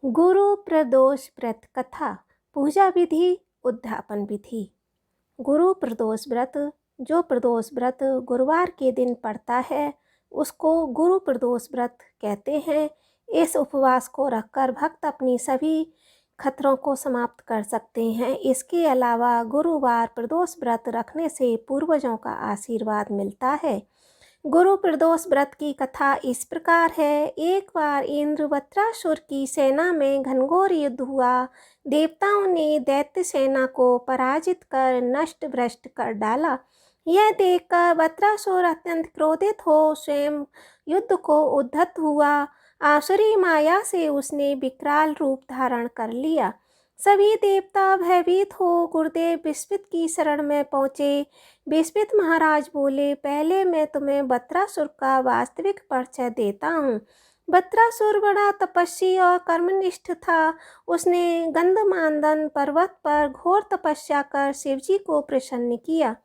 गुरु प्रदोष व्रत कथा पूजा विधि उद्यापन विधि। गुरु प्रदोष व्रत, जो प्रदोष व्रत गुरुवार के दिन पड़ता है उसको गुरु प्रदोष व्रत कहते हैं। इस उपवास को रखकर भक्त अपनी सभी खतरों को समाप्त कर सकते हैं। इसके अलावा गुरुवार प्रदोष व्रत रखने से पूर्वजों का आशीर्वाद मिलता है। गुरु प्रदोष व्रत की कथा इस प्रकार है। एक बार इंद्र वत्रासुर की सेना में घनघोर युद्ध हुआ। देवताओं ने दैत्य सेना को पराजित कर नष्ट भ्रष्ट कर डाला। यह देखकर वत्रासुर अत्यंत क्रोधित हो स्वयं युद्ध को उद्धत हुआ। आसुरी माया से उसने विकराल रूप धारण कर लिया। सभी देवता भयभीत हो गुरुदेव विस्मित की शरण में पहुँचे। विस्मित महाराज बोले, पहले मैं तुम्हें वत्रासुर का वास्तविक परिचय देता हूँ। वत्रासुर बड़ा तपस्वी और कर्मनिष्ठ था। उसने गंधमादन पर्वत पर घोर तपस्या कर शिवजी को प्रसन्न किया।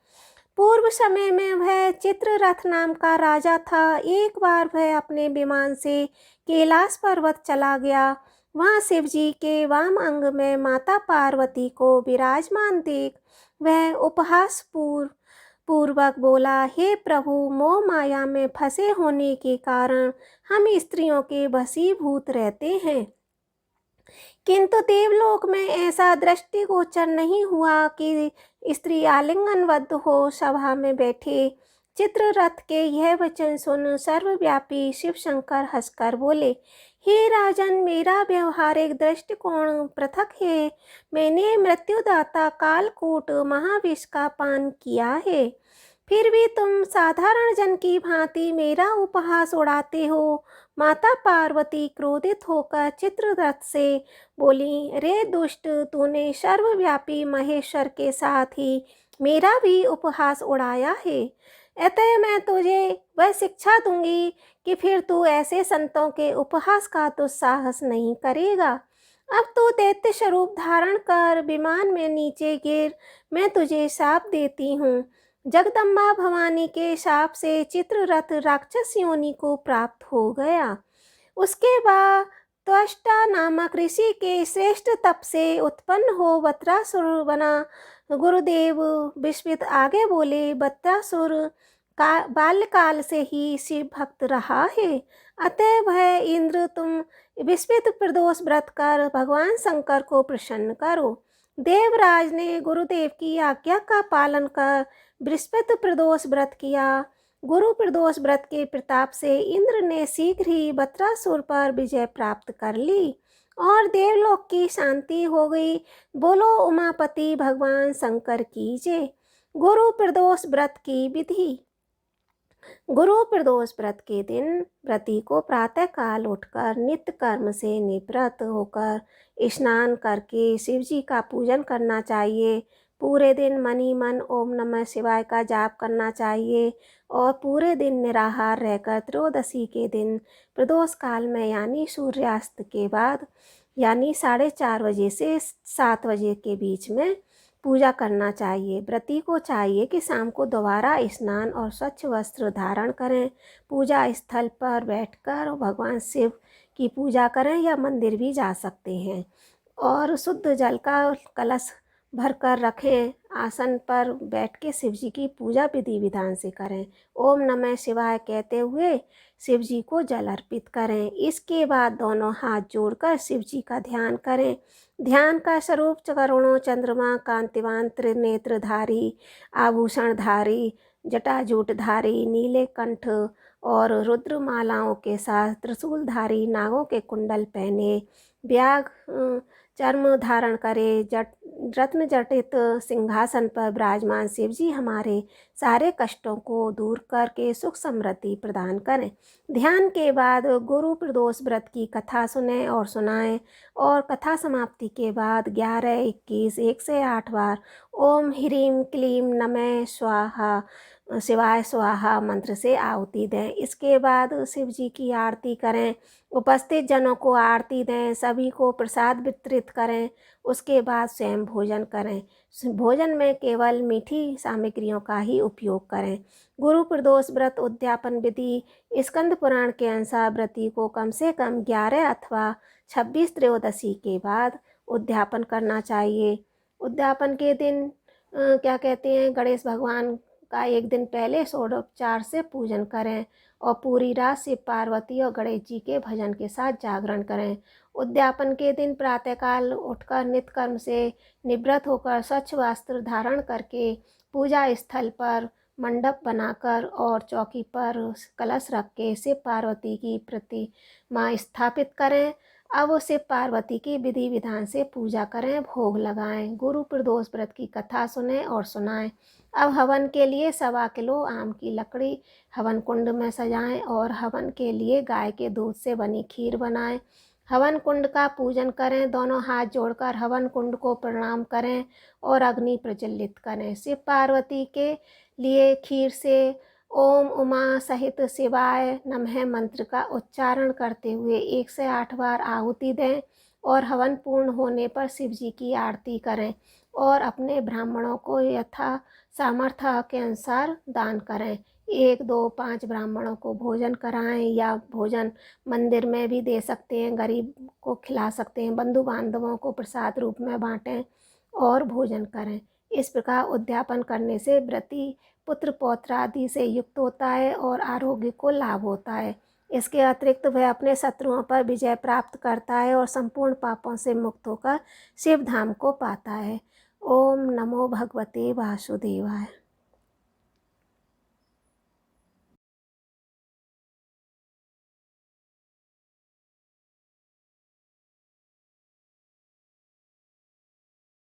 पूर्व समय में वह चित्ररथ नाम का राजा था। एक बार वह अपने विमान से कैलाश पर्वत चला गया। वहाँ शिवजी के वाम अंग में माता पार्वती को विराजमान देख वह उपहास पूर्वक बोला, हे प्रभु, मोह माया में फंसे होने के कारण हम स्त्रियों के वशीभूत रहते हैं। किंतु देवलोक में ऐसा दृष्टिगोचर नहीं हुआ कि स्त्री आलिंगनबद्ध हो सभा में बैठे। चित्ररथ के यह वचन सुन सर्वव्यापी शिव शंकर हंसकर बोले, हे राजन, मेरा व्यवहारिक दृष्टिकोण पृथक है। मैंने मृत्युदाता कालकूट महाविष का पान किया है, फिर भी तुम साधारण जन की भांति मेरा उपहास उड़ाते हो। माता पार्वती क्रोधित होकर चित्ररथ से बोली, रे दुष्ट, तूने सर्वव्यापी महेश्वर के साथ ही मेरा भी उपहास उड़ाया है। अतः मैं तुझे वह शिक्षा दूंगी कि फिर तू ऐसे संतों के उपहास का दुस्साहस नहीं करेगा। अब तू दैत्य स्वरूप धारण कर विमान में नीचे गिर। मैं तुझे शाप देती हूँ। जगदम्बा भवानी के शाप से चित्ररथ राक्षस योनि को प्राप्त हो गया। उसके बाद त्वष्टा नामक ऋषि के श्रेष्ठ तप से उत्पन्न हो वत्रासुर बना। गुरुदेव विस्मित आगे बोले, वत्रासुर का बाल्यकाल से ही शिव भक्त रहा है। अतः वह इंद्र, तुम विस्मित प्रदोष व्रत कर भगवान शंकर को प्रसन्न करो। देवराज ने गुरुदेव की आज्ञा का पालन कर बृहस्पति प्रदोष व्रत किया। गुरु प्रदोष व्रत के प्रताप से इंद्र ने शीघ्र ही वत्रासुर पर विजय प्राप्त कर ली और देवलोक की शांति हो गई। बोलो उमापति भगवान शंकर की जय। गुरु प्रदोष व्रत की विधि। गुरु प्रदोष व्रत के दिन व्रती को प्रातः काल उठकर नित्य कर्म से निवृत्त होकर स्नान करके शिवजी का पूजन करना चाहिए। पूरे दिन मन ही मन ओम नमः शिवाय का जाप करना चाहिए और पूरे दिन निराहार रहकर त्रयोदशी के दिन प्रदोष काल में यानी सूर्यास्त के बाद यानी 4:30 बजे से 7 बजे के बीच में पूजा करना चाहिए। व्रती को चाहिए कि शाम को दोबारा स्नान और स्वच्छ वस्त्र धारण करें। पूजा स्थल पर बैठकर भगवान शिव की पूजा करें या मंदिर भी जा सकते हैं और शुद्ध जल का कलश भरकर रखें। आसन पर बैठ के शिव जी की पूजा विधि विधान से करें। ओम नमः शिवाय कहते हुए शिव जी को जल अर्पित करें। इसके बाद दोनों हाथ जोड़कर शिव जी का ध्यान करें। ध्यान का स्वरूप करुणों चंद्रमा, कांतिवान, त्रिनेत्रधारी, आभूषणधारी, जटाजूटधारी, नीले कंठ और रुद्रमालाओं के साथ त्रिशूलधारी, नागों के कुंडल पहने, व्याघ चर्म धारण करे, रत्न जटित सिंहासन पर विराजमान शिव जी हमारे सारे कष्टों को दूर करके सुख समृद्धि प्रदान करें। ध्यान के बाद गुरु प्रदोष व्रत की कथा सुने और सुनाएं और कथा समाप्ति के बाद 11, 21, 1 से 8 बार ओम ह्रीं क्लीं नमः स्वाहा शिवाय स्वाहा मंत्र से आहुति दें। इसके बाद शिव जी की आरती करें। उपस्थित जनों को आरती दें। सभी को प्रसाद वितरित करें। उसके बाद स्वयं भोजन करें। भोजन में केवल मीठी सामग्रियों का ही उपयोग करें। गुरु प्रदोष व्रत उद्यापन विधि। स्कंद पुराण के अनुसार व्रती को कम से कम 11 अथवा 26 त्रयोदशी के बाद उद्यापन करना चाहिए। उद्यापन के दिन क्या कहते हैं, गणेश भगवान का एक दिन पहले षोडोपचार से पूजन करें और पूरी रात शिव पार्वती और गणेश जी के भजन के साथ जागरण करें। उद्यापन के दिन प्रातःकाल उठकर नित्य कर्म से निवृत्त होकर स्वच्छ वस्त्र धारण करके पूजा स्थल पर मंडप बनाकर और चौकी पर कलश रख के शिव पार्वती की प्रतिमा स्थापित करें। अब शिव पार्वती की विधि विधान से पूजा करें, भोग लगाएं, गुरु प्रदोष व्रत की कथा सुनें और सुनाएं। अब हवन के लिए 1.25 किलो आम की लकड़ी हवन कुंड में सजाएं और हवन के लिए गाय के दूध से बनी खीर बनाएं। हवन कुंड का पूजन करें, दोनों हाथ जोड़कर हवन कुंड को प्रणाम करें और अग्नि प्रज्वलित करें। शिव पार्वती के लिए खीर से ओम उमा सहित शिवाय नमः मंत्र का उच्चारण करते हुए 108 बार आहुति दें और हवन पूर्ण होने पर शिव जी की आरती करें और अपने ब्राह्मणों को यथा सामर्थ्य के अनुसार दान करें। 1, 2, 5 ब्राह्मणों को भोजन कराएं या भोजन मंदिर में भी दे सकते हैं, गरीब को खिला सकते हैं, बंधु बांधवों को प्रसाद रूप में बांटें और भोजन करें। इस प्रकार उद्यापन करने से व्रती पुत्र पौत्र आदि से युक्त होता है और आरोग्य को लाभ होता है। इसके अतिरिक्त वह अपने शत्रुओं पर विजय प्राप्त करता है और संपूर्ण पापों से मुक्त होकर शिव धाम को पाता है। ओम नमो भगवते वासुदेवाय।